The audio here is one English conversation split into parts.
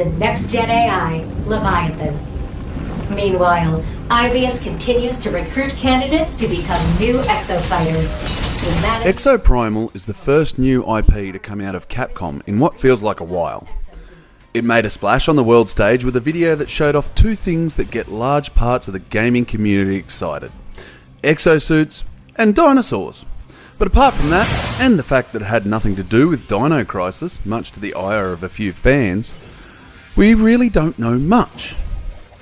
the next-gen AI, Leviathan. Meanwhile, IBS continues to recruit candidates to become new exofighters. Exoprimal is the first new IP to come out of Capcom in what feels like a while. It made a splash on the world stage with a video that showed off two things that get large parts of the gaming community excited: exosuits and dinosaurs. But apart from that, and the fact that it had nothing to do with Dino Crisis, much to the ire of a few fans, we really don't know much.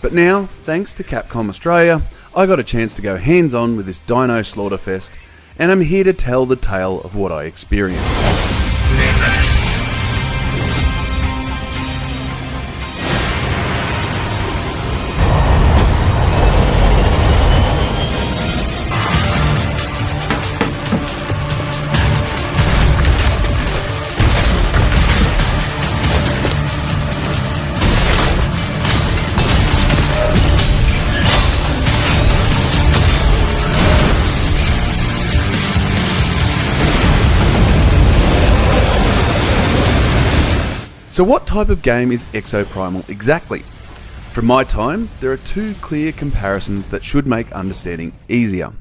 But now, thanks to Capcom Australia, I got a chance to go hands-on with this Dino Slaughterfest, and I'm here to tell the tale of what I experienced. So what type of game is Exoprimal exactly? From my time, there are two clear comparisons that should make understanding easier.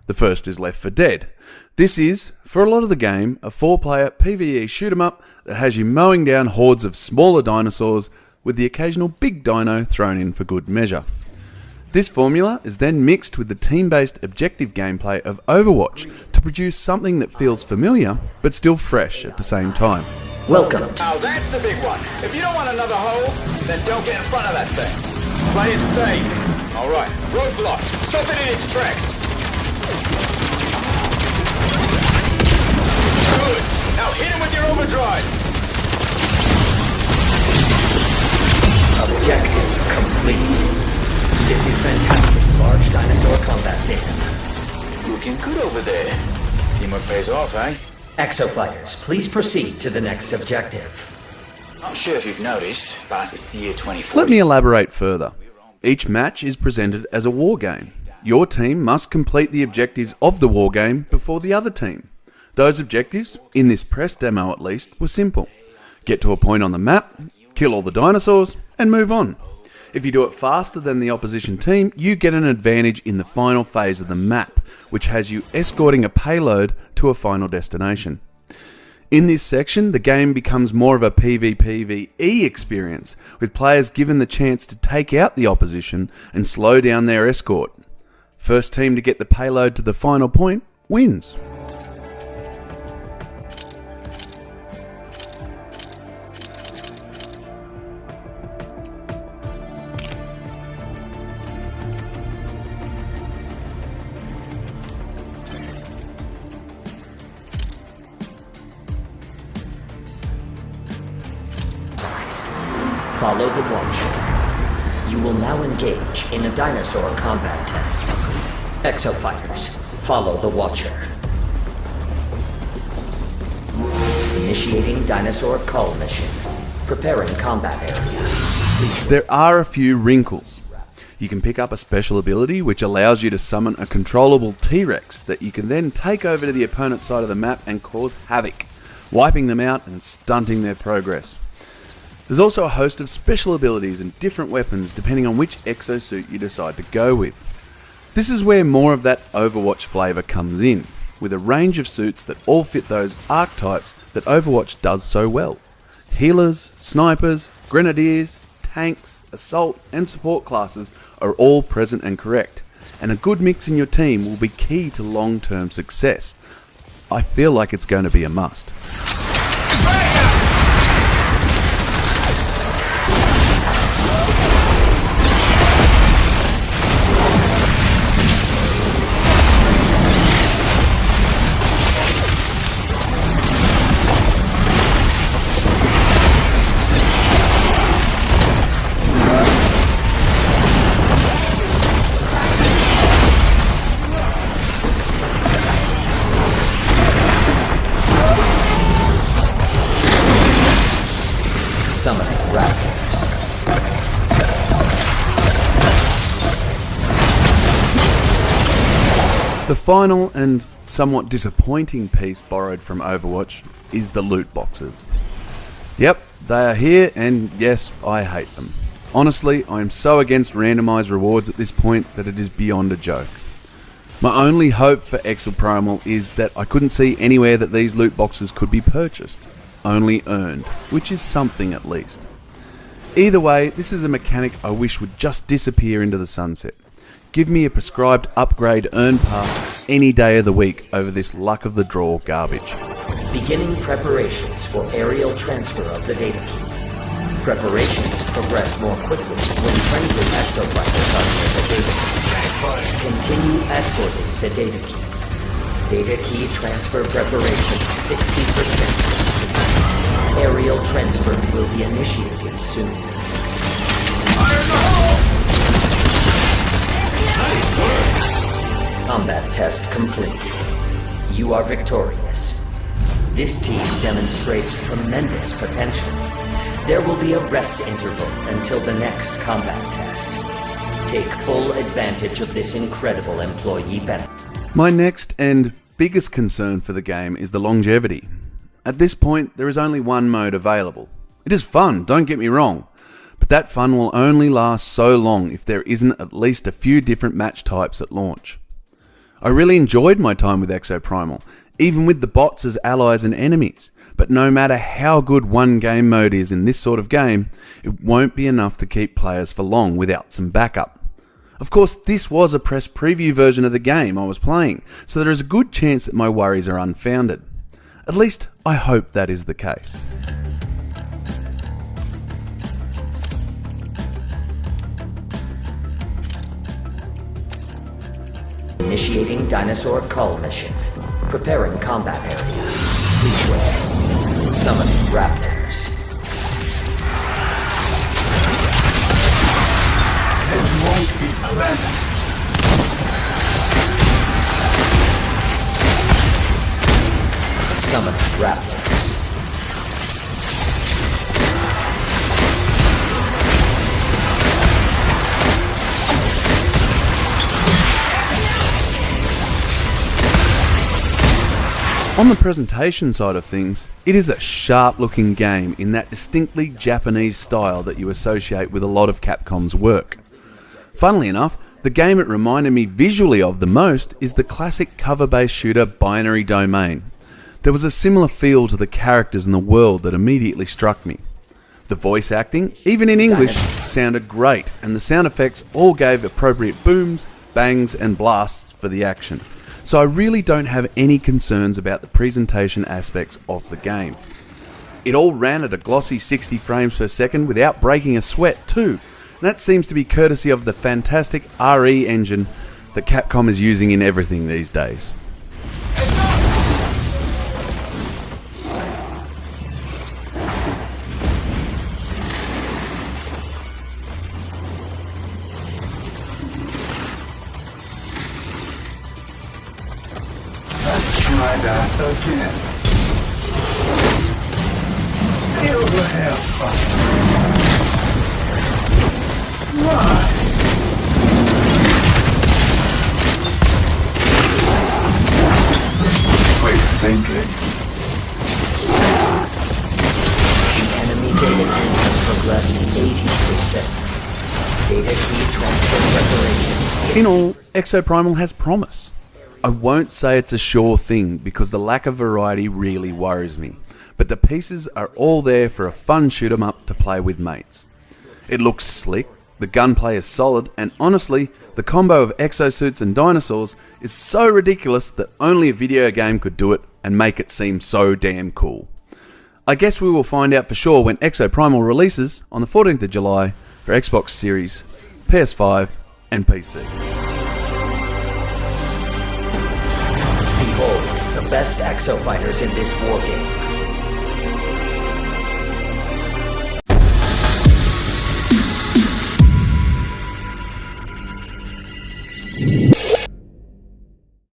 The first is Left 4 Dead. This is, for a lot of the game, a 4-player PvE shoot 'em up that has you mowing down hordes of smaller dinosaurs with the occasional big dino thrown in for good measure. This formula is then mixed with the team-based objective gameplay of Overwatch to produce something that feels familiar but still fresh at the same time. Welcome. Now that's a big one. If you don't want another hole, then don't get in front of that thing. Play it safe. All right. Roadblock. Stop it in its tracks. Good. Now hit him with your overdrive. Objective complete. This is fantastic. Large dinosaur combat data. Looking good over there. Teamwork pays off, eh? Exofighters, please proceed to the next objective. Not sure if you've noticed, but it's the year 2040. Let me elaborate further. Each match is presented as a war game. Your team must complete the objectives of the war game before the other team. Those objectives, in this press demo at least, were simple. Get to a point on the map, kill all the dinosaurs, and move on. If you do it faster than the opposition team, you get an advantage in the final phase of the map, which has you escorting a payload to a final destination. In this section, the game becomes more of a PvPvE experience, with players given the chance to take out the opposition and slow down their escort. First team to get the payload to the final point wins. Follow the Watcher. You will now engage in a dinosaur combat test. Exofighters, follow the Watcher. Initiating dinosaur cull mission. Preparing combat area. Please. There are a few wrinkles. You can pick up a special ability which allows you to summon a controllable T-Rex that you can then take over to the opponent's side of the map and cause havoc, wiping them out and stunting their progress. There's also a host of special abilities and different weapons depending on which exosuit you decide to go with. This is where more of that Overwatch flavour comes in, with a range of suits that all fit those archetypes that Overwatch does so well. Healers, snipers, grenadiers, tanks, assault and support classes are all present and correct, and a good mix in your team will be key to long-term success. I feel like it's going to be a must. Summoning raptors. The final and somewhat disappointing piece borrowed from Overwatch is the loot boxes. Yep, They are here, and yes, I hate them. Honestly, I am so against randomised rewards at this point that it is beyond a joke. My only hope for Exoprimal is that I couldn't see anywhere that these loot boxes could be purchased, only earned, which is something at least. Either way, this is a mechanic I wish would just disappear into the sunset. Give me a prescribed upgrade earn path any day of the week over this luck of the draw garbage. Beginning preparations for aerial transfer of the data key. Preparations progress more quickly when friendly exofighters are near the data key. Continue escorting the data key. Data key transfer preparation 60%. Aerial transfer will be initiated soon. Combat test complete. You are victorious. This team demonstrates tremendous potential. There will be a rest interval until the next combat test. Take full advantage of this incredible employee benefit. My next and biggest concern for the game is the longevity. At this point, there is only one mode available. It is fun, don't get me wrong, but that fun will only last so long if there isn't at least a few different match types at launch. I really enjoyed my time with Exoprimal, even with the bots as allies and enemies, but no matter how good one game mode is in this sort of game, it won't be enough to keep players for long without some backup. Of course, this was a press preview version of the game I was playing, so there is a good chance that my worries are unfounded. At least, I hope that is the case. Initiating dinosaur cull mission. Preparing combat area. Please wait. Summoning raptors. This won't be pleasant. Summoning raptors. On the presentation side of things, it is a sharp looking game in that distinctly Japanese style that you associate with a lot of Capcom's work. Funnily enough, the game it reminded me visually of the most is the classic cover-based shooter Binary Domain. There was a similar feel to the characters in the world that immediately struck me. The voice acting, even in English, sounded great, and the sound effects all gave appropriate booms, bangs and blasts for the action. So I really don't have any concerns about the presentation aspects of the game. It all ran at a glossy 60 frames per second without breaking a sweat too, and that seems to be courtesy of the fantastic RE engine that Capcom is using in everything these days. Try that again. Feel the hellfire. Run! Quick thinking. The enemy data key has progressed 80%. Data key transfer preparation. In all, Exoprimal has promise. I won't say it's a sure thing because the lack of variety really worries me, but the pieces are all there for a fun shoot 'em up to play with mates. It looks slick, the gunplay is solid, and honestly, the combo of exosuits and dinosaurs is so ridiculous that only a video game could do it and make it seem so damn cool. I guess we will find out for sure when Exoprimal releases on the 14th of July for Xbox Series, PS5 and PC. Behold, the best exo fighters in this war game.